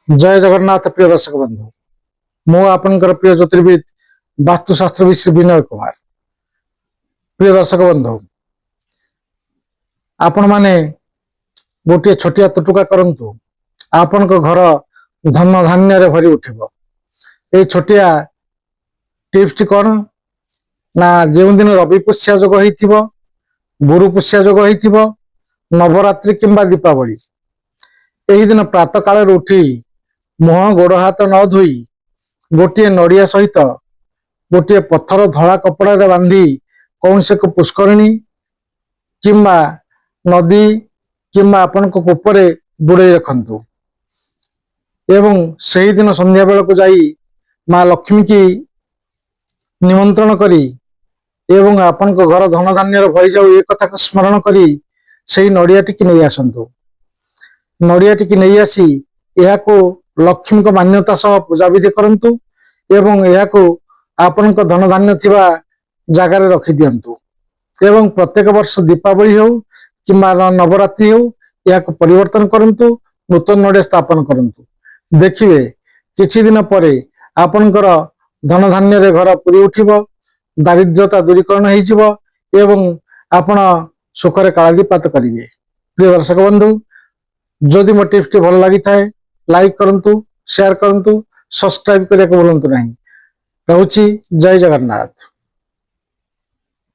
जय जगन्नाथ प्रिय दर्शक बंधु मु आपनकर प्रिय ज्योतिर्विद वास्तुशास्त्र श्री विनय कुमार। प्रिय दर्शक बंधु आपण माने गोटे छोटिया तुटुका करंतु आपण घर धन धान्य रे भरी उठिबो। ए छोटिया टिप्स टी कोन ना जो दिन रवि पुष्या जोग होइथिबो, गुरु पुष्या जोग होइथिबो, नवरात्रि किंबा दीपावली एही दिन प्रातः काल उठी मुह गोड़ हाथ न धोई गोटे नड़िया सहित गोटे पत्थर धला कपड़ा रे बांधी कौन से को पुष्करिणी किंबा नदी किंबा आपण को कूपरे बुड़े रखंतु एवं सही दिन संध्या बेल को जाई माँ लक्ष्मी की निमंत्रण करी एवं आपण को घर धन धान्य भरी जाऊ एक कथा को स्मरण करी सही नड़िया टी नहीं आसंतु। नड़िया टी नहीं आसी यह को लक्ष्मी को मान्यता सह पूजा विधि करंतु एवं यह को आपण को धन धान्य थिबा जगार रखी दियंतु एवं प्रत्येक वर्ष दीपावली हो किंबा नवरात्रि हो यह को परिवर्तन करंतु, नूतन नड़िया स्थापन करंतु। देखिए किछि दिन परे आपनकर धन धान्य रे घर पूरी उठिबो, दारिद्र्यता दूरीकरण होइजिबो एवं आपण सुखरे कालादीपात करिवे। प्रिय दर्शक बंधु जदि मो टिप्स टी भल लागि थाए लाइक करंतु, शेयर करंतु, सब्सक्राइब करने को भूलंतु नहीं। रहूची जय जगन्नाथ।